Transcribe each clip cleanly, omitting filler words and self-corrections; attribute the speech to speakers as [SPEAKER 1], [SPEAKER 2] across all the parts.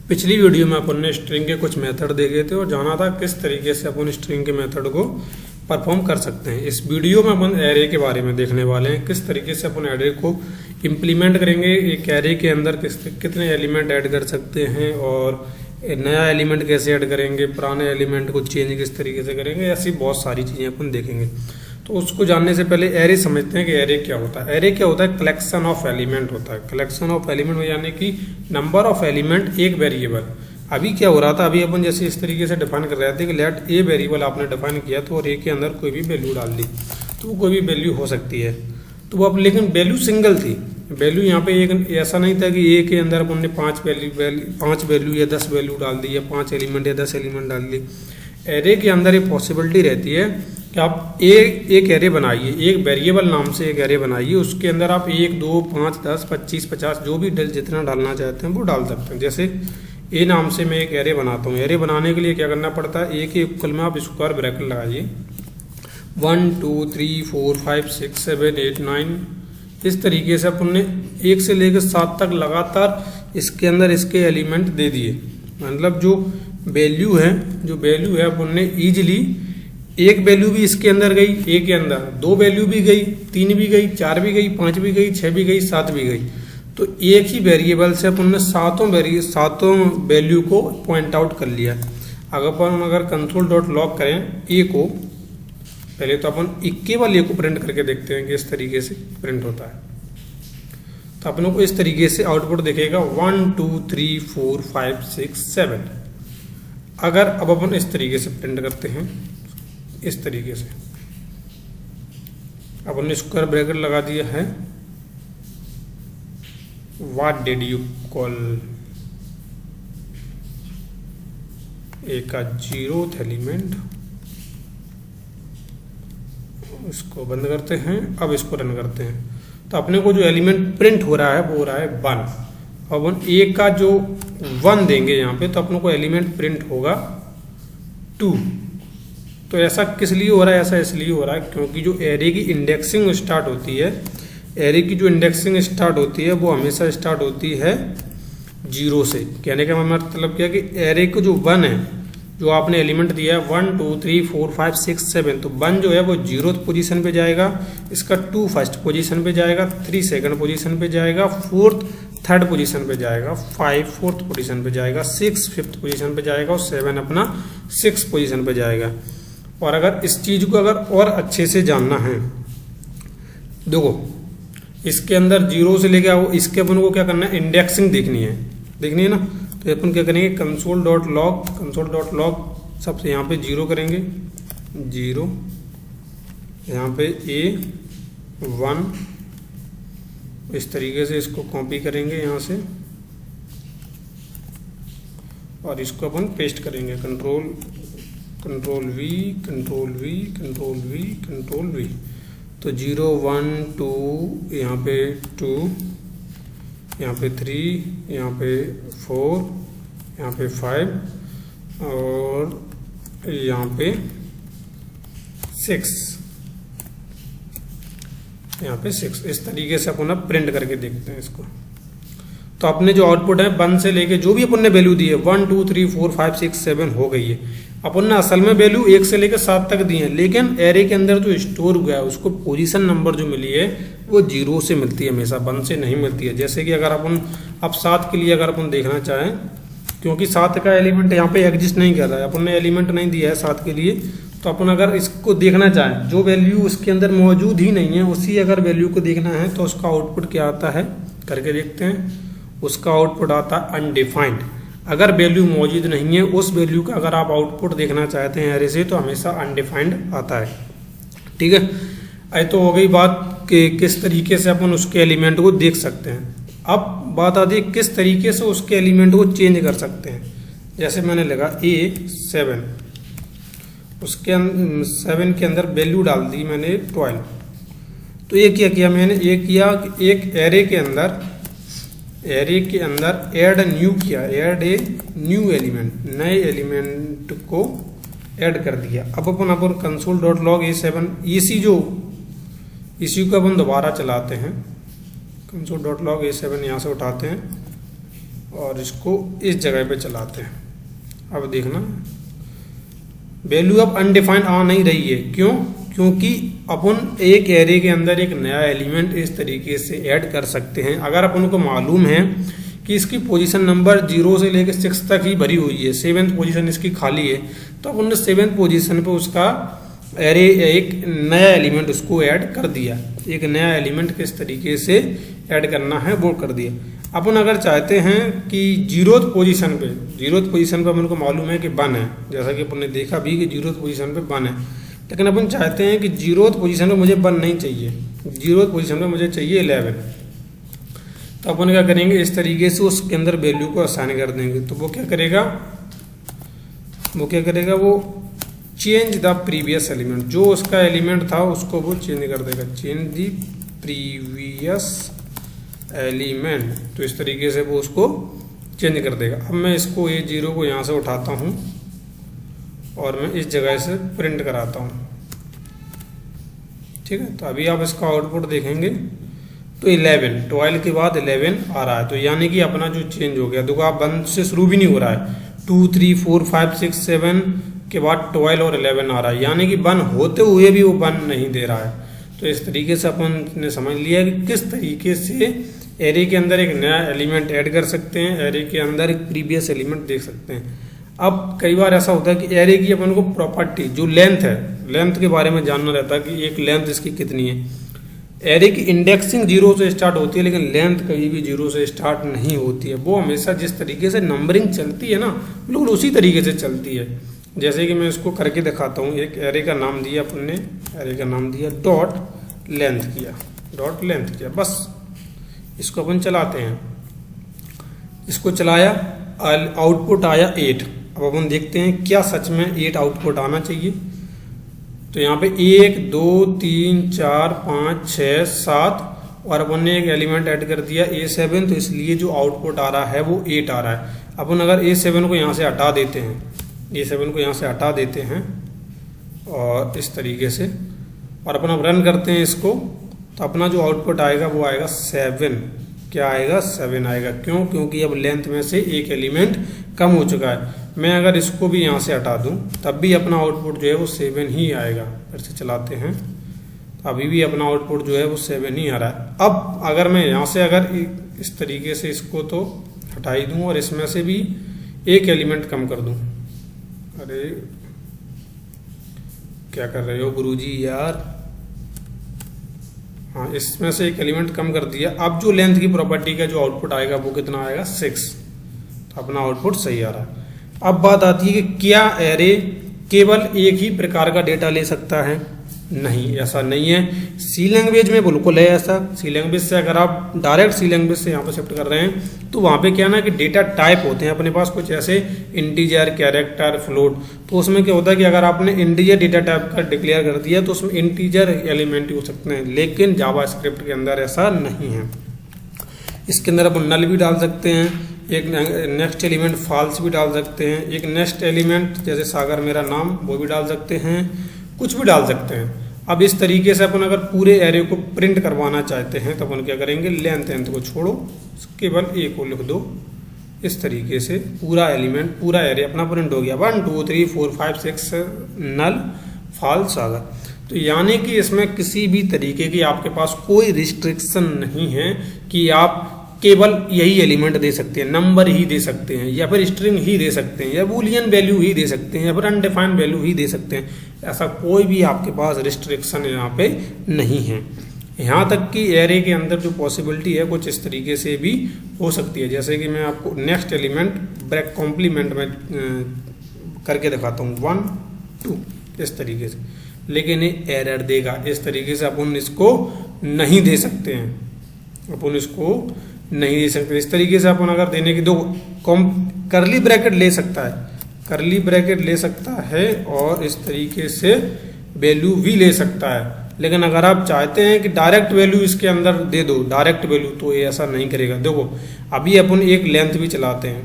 [SPEAKER 1] पिछली वीडियो में अपन ने स्ट्रिंग के कुछ मेथड देखे थे और जाना था किस तरीके से अपन स्ट्रिंग के मेथड को परफॉर्म कर सकते हैं। इस वीडियो में अपन एरे के बारे में देखने वाले हैं, किस तरीके से अपन एरे को इम्प्लीमेंट करेंगे, एक एरे के अंदर कितने एलिमेंट ऐड कर सकते हैं और नया एलिमेंट कैसे ऐड करेंगे, पुराने एलिमेंट को चेंज किस तरीके से करेंगे, ऐसी बहुत सारी चीज़ें अपन देखेंगे। तो उसको जानने से पहले एरे समझते हैं कि एरे क्या होता है। एरे क्या होता है? कलेक्शन ऑफ एलिमेंट होता है। कलेक्शन ऑफ एलिमेंट यानी कि नंबर ऑफ एलिमेंट एक वेरिएबल। अभी क्या हो रहा था, अभी अपन जैसे इस तरीके से डिफाइन कर रहे थे कि लेट ए वेरिएबल आपने डिफाइन किया तो और ए के अंदर कोई भी वैल्यू डाल दी तो कोई भी वैल्यू हो सकती है। तो वो अब लेकिन वैल्यू सिंगल थी। वैल्यू यहाँ पे एक ऐसा नहीं था कि ए के अंदर अपन ने पाँच वैल्यू या 10 वैल्यू डाल दी या 5 एलिमेंट या 10 एलिमेंट डाल दी। एरे के अंदर एक पॉसिबिलिटी रहती है कि आप एक एरे बनाइए, एक वेरिएबल नाम से एक एरे बनाइए, उसके अंदर आप 1, 2, 5, 10, 25, 50 जो भी जितना डालना चाहते हैं वो डाल सकते हैं। जैसे ए नाम से मैं एक एरे बनाता हूँ। एरे बनाने के लिए क्या करना पड़ता है, ए के इक्वल में आप स्क्वायर ब्रैकेट लगाइए 1, 2, 3, 4, 5, 6, 7, 8, 9 इस तरीके से अपन ने 1 से लेकर 7 तक लगातार इसके अंदर इसके एलिमेंट दे दिए। मतलब जो वैल्यू है अपन ने ईजिली एक वैल्यू भी इसके अंदर गई, ए के अंदर 2 वैल्यू भी गई, 3 भी गई, 4 भी गई, 5 भी गई, 6 भी गई, 7 भी गई। तो एक ही वेरिएबल से अपन ने सातों वैल्यू को पॉइंट आउट कर लिया। अगर कंसोल डॉट लॉग करें ए को, पहले तो अपन केवल ए को प्रिंट करके देखते हैं कि इस तरीके से प्रिंट होता है। तो अपनों को इस तरीके से आउटपुट दिखेगा 1, 2, 3, 4, 5, 6, 7। अगर अब अपन इस तरीके से प्रिंट करते हैं, इस तरीके से अपन ने स्क्वायर ब्रैकेट लगा दिया है, व्हाट डिड यू कॉल ए का 0th एलिमेंट, इसको बंद करते हैं। अब इसको रन करते हैं तो अपने को जो एलिमेंट प्रिंट हो रहा है वो हो रहा है 1। अब अपन ए का जो 1 देंगे यहाँ पे तो अपनों को एलिमेंट प्रिंट होगा 2। तो ऐसा किस लिए हो रहा है? ऐसा इसलिए हो रहा है क्योंकि जो एरे की इंडेक्सिंग स्टार्ट होती है, एरे की जो इंडेक्सिंग स्टार्ट होती है वो हमेशा स्टार्ट होती है 0 से। कहने का मतलब क्या कि एरे को जो 1 है, जो आपने एलिमेंट दिया है 1, 2, 3, 4, 5, 6, 7, तो 1 जो है वो 0th पोजीशन पे जाएगा, इसका 2 फर्स्ट पोजीशन पे जाएगा, 3 सेकंड पोजीशन पे जाएगा, 4 थर्ड पोजीशन पे जाएगा, 5 फोर्थ पोजीशन पे जाएगा, 6 फिफ्थ पोजीशन पे जाएगा और 7 अपना 6 पोजीशन पे जाएगा। और अगर इस चीज को अगर और अच्छे से जानना है, देखो इसके अंदर 0 से लेकर इसके अपन को क्या करना है, इंडेक्सिंग देखनी है ना। तो अपन क्या करेंगे, कंसोल डॉट लॉग सबसे यहाँ पे 0 करेंगे, 0 यहाँ पे A1 इस तरीके से इसको कॉपी करेंगे यहाँ से और इसको अपन पेस्ट करेंगे, कंट्रोल V। तो 0, 1, 2 यहाँ पे 2, यहाँ पे 3, यहाँ पे 4, यहाँ पे 5 और यहाँ पे 6, यहाँ पे 6। इस तरीके से अपन अब प्रिंट करके देखते हैं इसको। तो अपने जो आउटपुट है 1 से लेके जो भी अपन ने वैल्यू दी है 1, 2, 3, 4, 5, 6, 7 हो गई है। अपन ने असल में वैल्यू 1 से लेकर 7 तक दी है, लेकिन एरे के अंदर जो स्टोर हुआ है उसको पोजीशन नंबर जो मिली है वो 0 से मिलती है, हमेशा 1 से नहीं मिलती है। जैसे कि अगर अपन अब 7 के लिए अगर अपन देखना चाहें, क्योंकि 7 का एलिमेंट यहाँ पे एग्जिस्ट नहीं कर रहा है, अपन ने एलिमेंट नहीं दिया है 7 के लिए, तो अपन अगर इसको देखना चाहें जो वैल्यू उसके अंदर मौजूद ही नहीं है उसी अगर वैल्यू को देखना है तो उसका आउटपुट क्या आता है करके देखते हैं। उसका आउटपुट आता है अनडिफाइंड। अगर वैल्यू मौजूद नहीं है उस वैल्यू का अगर आप आउटपुट देखना चाहते हैं एरे से तो हमेशा अनडिफाइंड आता है। ठीक है, तो हो गई बात कि किस तरीके से अपन उसके एलिमेंट को देख सकते हैं। अब बात आती है किस तरीके से उसके एलिमेंट को चेंज कर सकते हैं। जैसे मैंने लगा A7, उसके 7 के अंदर वैल्यू डाल दी मैंने 12। तो ये क्या किया मैंने, ये किया कि एक एरे के अंदर ऐड ए न्यू एलिमेंट, नए एलिमेंट को ऐड कर दिया। अब अपन कंसोल डॉट लॉग A7 इसी को अपन दोबारा चलाते हैं। कंसोल डॉट लॉग A7 यहाँ से उठाते हैं और इसको इस जगह पे चलाते हैं। अब देखना वैल्यू अब अनडिफाइंड आ नहीं रही है, क्यों? क्योंकि अपन एक एरे के अंदर एक नया एलिमेंट इस तरीके से ऐड कर सकते हैं। अगर अपन को मालूम है कि इसकी पोजीशन नंबर 0 से लेकर 6 तक ही भरी हुई है, 7th पोजीशन इसकी खाली है, तो अपन ने 7th पोजीशन पे उसका एरे एक नया एलिमेंट उसको ऐड कर दिया। एक नया एलिमेंट किस तरीके से ऐड करना है वो कर दिया। अपन अगर चाहते हैं कि 0th पोजीशन पे अपन को मालूम है कि 1 है, जैसा कि अपन ने देखा भी कि 0th पोजीशन पे 1 है, लेकिन अपन चाहते हैं कि 0th पोजीशन पे मुझे 1 नहीं चाहिए, 0th पोजीशन पे मुझे चाहिए 11। तो अपन क्या करेंगे, इस तरीके से उसके अंदर वैल्यू को असाइन कर देंगे। तो वो क्या करेगा, वो चेंज द प्रीवियस एलिमेंट, जो उसका एलिमेंट था उसको वो चेंज कर देगा, चेंज द प्रीवियस एलिमेंट। तो इस तरीके से वो उसको चेंज कर देगा। अब मैं इसको ये 0 को यहाँ से उठाता हूँ और मैं इस जगह से प्रिंट कराता हूँ, ठीक है। तो अभी आप इसका आउटपुट देखेंगे तो 12 के बाद 11 आ रहा है। तो यानी कि अपना जो चेंज हो गया, देखो आप 1 से शुरू भी नहीं हो रहा है, 2 3 4 5 6 7 के बाद 12 और 11 आ रहा है, यानी कि 1 होते हुए भी वो 1 नहीं दे रहा है। तो इस तरीके से अपन ने समझ लिया कि किस तरीके से एरे के अंदर एक नया एलिमेंट ऐड कर सकते हैं, एरे के अंदर एक प्रीवियस एलिमेंट देख सकते हैं। अब कई बार ऐसा होता है कि एरे की अपन को प्रॉपर्टी जो लेंथ है, लेंथ के बारे में जानना रहता है कि एक लेंथ इसकी कितनी है। एरे की इंडेक्सिंग 0 से स्टार्ट होती है, लेकिन लेंथ कभी भी 0 से स्टार्ट नहीं होती है। वो हमेशा जिस तरीके से नंबरिंग चलती है ना, बिल्कुल उसी तरीके से चलती है। जैसे कि मैं इसको करके दिखाता हूँ। एक एरे का नाम दिया अपन ने, एरे का नाम दिया डॉट लेंथ किया, बस इसको अपन चलाते हैं। इसको चलाया, आउटपुट आया 8। अब अपन देखते हैं क्या सच में 8 आउटपुट आना चाहिए। तो यहाँ पे 1 2 3 4 5 6 7 और अपन ने एक एलिमेंट ऐड कर दिया A7, तो इसलिए जो आउटपुट आ रहा है वो 8 आ रहा है। अपन अगर A7 को यहाँ से हटा देते हैं, और इस तरीके से, और अपन अब रन करते हैं इसको, तो अपना जो आउटपुट आएगा वो आएगा 7। क्या आएगा? 7 आएगा। क्यों? क्योंकि अब लेंथ में से एक एलिमेंट कम हो चुका है। मैं अगर इसको भी यहाँ से हटा दूँ तब भी अपना आउटपुट जो है वो 7 ही आएगा। फिर से चलाते हैं, तो अभी भी अपना आउटपुट जो है वो 7 ही आ रहा है। अब अगर मैं यहाँ से अगर इस तरीके से इसको तो हटा ही दूँ और इसमें से भी एक एलिमेंट कम कर दूँ, अरे क्या कर रहे हो गुरुजी यार, हाँ इसमें से एक एलिमेंट कम कर दिया। अब जो लेंथ की प्रॉपर्टी का जो आउटपुट आएगा वो कितना आएगा? 6। तो अपना आउटपुट सही आ रहा है। अब बात आती है कि क्या एरे केवल एक ही प्रकार का डेटा ले सकता है? नहीं, ऐसा नहीं है। सी लैंग्वेज में बिल्कुल है ऐसा। सी लैंग्वेज से अगर आप डायरेक्ट सी लैंग्वेज से यहाँ पर शिफ्ट कर रहे हैं तो वहाँ पे क्या ना कि डेटा टाइप होते हैं अपने पास कुछ ऐसे, इंटीजर, कैरेक्टर, फ्लोट। तो उसमें क्या होता है कि अगर आपने इंटीजर डेटा टाइप का डिक्लेयर कर दिया तो उसमें इंटीजर एलिमेंट हो सकते हैं, लेकिन जावास्क्रिप्ट के अंदर ऐसा नहीं है। इसके अंदर अपन नल भी डाल सकते हैं, एक नेक्स्ट एलिमेंट फॉल्स भी डाल सकते हैं, एक नेक्स्ट एलिमेंट जैसे सागर मेरा नाम वो भी डाल सकते हैं, कुछ भी डाल सकते हैं। अब इस तरीके से अपन अगर पूरे एरे को प्रिंट करवाना चाहते हैं तो अपन क्या करेंगे, लेंथ को छोड़ो, केवल ए को लिख दो। इस तरीके से पूरा एलिमेंट, पूरा एरे अपना प्रिंट हो गया। 1 2 3 4 5 6 नल फॉल्स सागर। तो यानी कि इसमें किसी भी तरीके की आपके पास कोई रिस्ट्रिक्शन नहीं है कि आप केवल यही एलिमेंट दे सकते हैं, नंबर ही दे सकते हैं, या फिर स्ट्रिंग ही दे सकते हैं, या बूलियन वैल्यू ही दे सकते हैं, या फिर अनडिफाइंड वैल्यू ही दे सकते हैं। ऐसा कोई भी आपके पास रिस्ट्रिक्शन यहाँ पे नहीं है। यहाँ तक कि एरे के अंदर जो पॉसिबिलिटी है कुछ इस तरीके से भी हो सकती है। जैसे कि मैं आपको नेक्स्ट एलिमेंट ब्रैक कॉम्प्लीमेंट में करके दिखाता हूँ 1 2 इस तरीके से, लेकिन ये एरर देगा। इस तरीके से अपन इसको नहीं दे सकते हैं, अपन इसको नहीं दे सकते। इस तरीके से अपन अगर देने की दो करली ब्रैकेट ले सकता है, करली ब्रैकेट ले सकता है और इस तरीके से वैल्यू भी ले सकता है। लेकिन अगर आप चाहते हैं कि डायरेक्ट वैल्यू इसके अंदर दे दो, डायरेक्ट वैल्यू, तो ये ऐसा नहीं करेगा। देखो अभी अपन एक लेंथ भी चलाते हैं,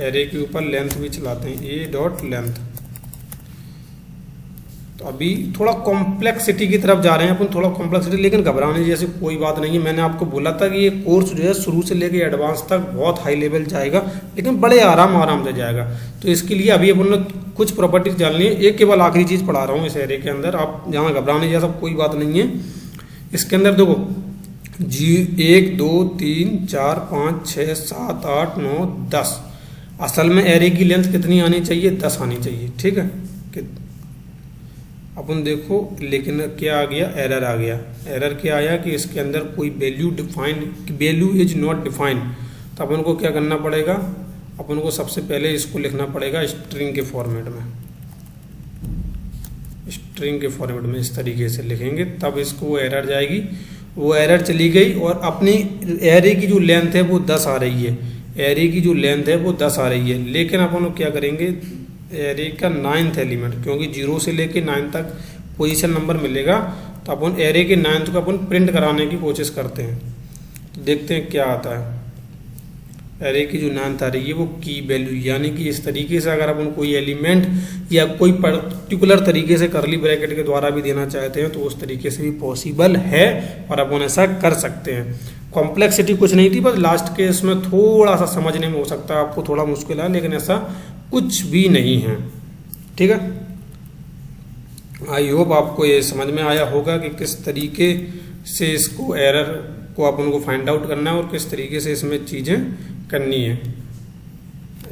[SPEAKER 1] एरे के ऊपर लेंथ भी चलाते हैं, ए डॉट लेंथ। तो अभी थोड़ा कॉम्प्लेक्सिटी की तरफ जा रहे हैं अपन, थोड़ा कॉम्प्लेक्सिटी, लेकिन घबराने जैसी कोई बात नहीं है। मैंने आपको बोला था कि ये कोर्स जो है शुरू से लेकर एडवांस तक बहुत हाई लेवल जाएगा, लेकिन बड़े आराम से जाएगा। तो इसके लिए अभी अपन ने कुछ प्रॉपर्टीज जाननी है। एक केवल आखिरी चीज़ पढ़ा रहा हूँ इस एरे के अंदर, आप यहाँ घबराने जैसा कोई बात नहीं है। इसके अंदर देखो 1 2 3 4 5 6 7 8 9 10, असल में एरे की लेंथ कितनी आनी चाहिए? 10 आनी चाहिए, ठीक है। अपन देखो, लेकिन क्या आ गया? एरर आ गया। एरर क्या आया कि इसके अंदर कोई वैल्यू इज नॉट डिफाइंड। तो अपन को क्या करना पड़ेगा? अपन को सबसे पहले इसको लिखना पड़ेगा स्ट्रिंग के फॉर्मेट में। स्ट्रिंग के फॉर्मेट में इस तरीके से लिखेंगे, तब इसको वो एरर जाएगी। वो एरर चली गई और अपनी एरे की जो लेंथ है वो 10 आ रही है। एरे की जो लेंथ है वो 10 आ रही है, लेकिन अपन लोग क्या करेंगे? एरे का 9th एलिमेंट, क्योंकि 0 से लेके 9 तक पोजीशन नंबर मिलेगा, तो अपन एरे के 9th को अपन प्रिंट कराने की कोशिश करते हैं। तो देखते हैं क्या आता है। एरे की जो 9th आ रही है वो की वैल्यू, यानी कि इस तरीके से अगर अपन कोई एलिमेंट या कोई पर्टिकुलर तरीके से करली ब्रैकेट के द्वारा भी देना चाहते हैं तो उस तरीके से भी पॉसिबल है और अपन ऐसा कर सकते हैं। कॉम्प्लेक्सिटी कुछ नहीं थी, बस लास्ट के इसमें थोड़ा सा समझने में हो सकता है आपको थोड़ा मुश्किल है, लेकिन ऐसा कुछ भी नहीं है, ठीक है। आई होप आपको ये समझ में आया होगा कि किस तरीके से इसको एरर को अपन को फाइंड आउट करना है और किस तरीके से इसमें चीज़ें करनी है।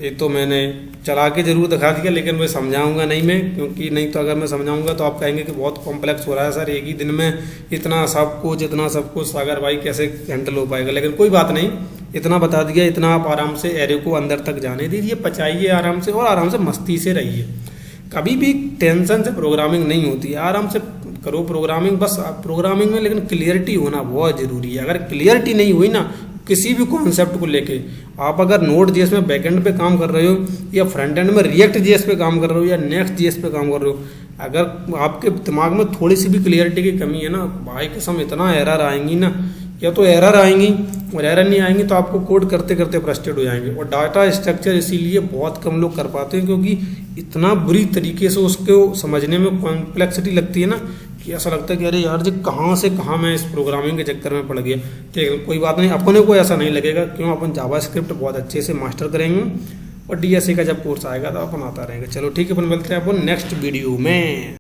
[SPEAKER 1] ये तो मैंने चला के जरूर दिखा दिया, लेकिन मैं समझाऊंगा नहीं मैं, क्योंकि नहीं तो अगर मैं समझाऊंगा तो आप कहेंगे कि बहुत कॉम्प्लेक्स हो रहा है सर, एक ही दिन में इतना सब कुछ सागर भाई कैसे हैंडल हो पाएगा। लेकिन कोई बात नहीं, इतना बता दिया, इतना आप आराम से एरे को अंदर तक जाने दीजिए, पचाइए आराम से और आराम से मस्ती से रहिए। कभी भी टेंशन से प्रोग्रामिंग नहीं होती है, आराम से करो प्रोग्रामिंग, बस प्रोग्रामिंग में लेकिन क्लियरिटी होना बहुत ज़रूरी है। अगर क्लियरिटी नहीं हुई ना किसी भी कॉन्सेप्ट को लेके, आप अगर नोड जेएस में बैकएंड पे काम कर रहे हो या फ्रंट एंड में रिएक्ट जेएस पे काम कर रहे हो या नेक्स्ट जेएस पे काम कर रहे हो, अगर आपके दिमाग में थोड़ी सी भी क्लियरिटी की कमी है ना, भाई कसम इतना एरर आएंगी ना, या तो एरर आएंगी और एरर नहीं आएंगी तो आपको कोड करते करते फ्रस्ट्रेट हो जाएंगे। और डाटा स्ट्रक्चर इसीलिए बहुत कम लोग कर पाते हैं, क्योंकि इतना बुरी तरीके से उसको समझने में कॉम्प्लेक्सिटी लगती है ना कि ऐसा लगता है कि अरे यार जी कहाँ से कहाँ मैं इस प्रोग्रामिंग के चक्कर में पड़ गया। ठीक है, कोई बात नहीं, अपने को ऐसा नहीं लगेगा, क्यों? अपन जावास्क्रिप्ट बहुत अच्छे से मास्टर करेंगे और डीएसए का जब कोर्स आएगा तो अपन आता रहेंगे। चलो ठीक है, अपन मिलते हैं अपन नेक्स्ट वीडियो में।